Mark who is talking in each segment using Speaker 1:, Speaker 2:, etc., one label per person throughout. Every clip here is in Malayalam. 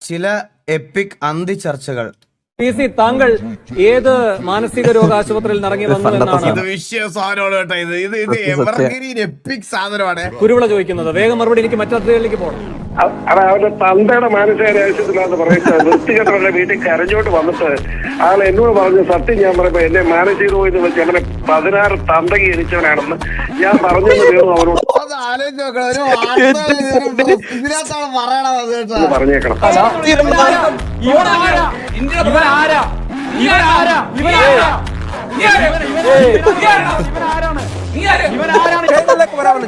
Speaker 1: ചില എപ്പിക് അന്തി ചർച്ചകൾ.
Speaker 2: താങ്കൾ ഏത് മാനസിക രോഗ ആശുപത്രിയിൽ നിറങ്ങി വന്നു എന്നാണ്
Speaker 1: ഇത് വിഷയ സാധനമാണ് കേട്ടോ. ഇത് എവർഗ്രീൻ എപ്പിക് സാധനമാണ്.
Speaker 2: കുരുവിള ചോദിക്കുന്നത്. വേഗം മറുപടി, എനിക്ക് മറ്റതിലേക്ക് പോകണം.
Speaker 3: അവരുടെ തന്തയുടെ മാനസികാരാശത്തിലാന്ന് പറയുന്നത് വൃത്തികെട്ടവരുടെ വീട്ടിൽ കരഞ്ഞോട്ട് വന്നിട്ട് ആൾ എന്നോട് പറഞ്ഞു, സത്യം ഞാൻ പറയുമ്പോ എന്നെ മാനസിക രോഗം വെച്ച് അങ്ങനെ 16 തന്തകി ജനിച്ചവനാണെന്ന് ഞാൻ പറഞ്ഞത് തീർന്നു അവരോട് പറഞ്ഞേക്കണം.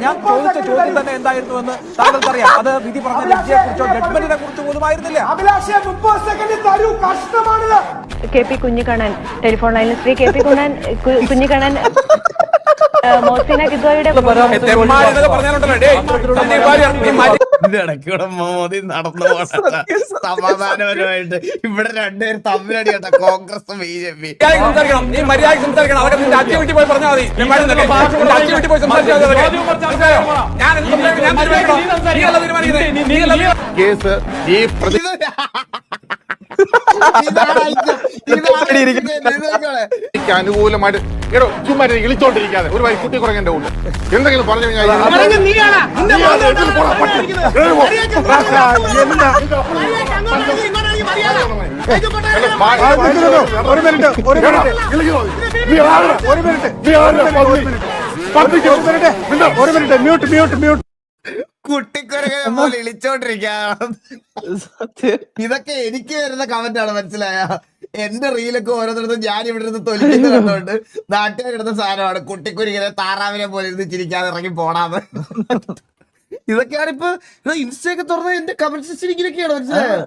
Speaker 4: ഞാൻ ചോദിച്ച ചോദ്യം തന്നെ എന്തായിരുന്നുവെന്ന് താങ്കൾക്കറിയാം. അത് വിധി പറഞ്ഞ വിധിയെ കുറിച്ചോ ജഡ്ജ്മെന്റിനെ കുറിച്ച് പോലുമായിരുന്നില്ല.
Speaker 5: KP കുഞ്ഞിക്കണ്ണൻ ടെലിഫോൺ ലൈനിൽ ശ്രീ KP കുഞ്ഞിക്കണ്ണൻ മോസിന കിദ്വായുടെ
Speaker 1: ഇതിടക്കൂടെ മോദി നടന്നു പോകണ്ട സമാധാനപരമായിട്ട്. ഇവിടെ രണ്ടുപേരും തമ്മിലടി കേട്ട കോൺഗ്രസും BJP.
Speaker 6: കേസ് ഈ അനുകൂലമായിട്ട് ചുമ്മാ ഇളിച്ചോണ്ടിരിക്കാതെ ഒരു കുട്ടി കുറഞ്ഞ ഉണ്ട് എന്തെങ്കിലും പറഞ്ഞു കഴിഞ്ഞാൽ
Speaker 1: കുട്ടിക്കൊരങ്ങനെ പോലെ ഇളിച്ചോണ്ടിരിക്കാം. ഇതൊക്കെ എനിക്ക് വരുന്ന കമന്റ് ആണ്, മനസ്സിലായ? എന്റെ റീലൊക്കെ ഓരോന്നിടത്തും ഞാൻ ഇവിടെ നിന്ന് തൊലിക്കുന്നത് കണ്ടുകൊണ്ട് നാട്ടുകാരിടുന്ന സാധനമാണ് കുട്ടിക്കുരിങ്ങനെ താറാവിനെ പോലെ ഇരുന്ന് ചിരിക്കാതെ ഇറങ്ങി പോണാന്ന്. ഇതൊക്കെയാണ് ഇപ്പൊ ഇൻസ്റ്റയൊക്കെ തുറന്ന എന്റെ കമന്റ് സെക്ഷൻ ഇങ്ങനെയൊക്കെയാണ്, മനസ്സിലായോ?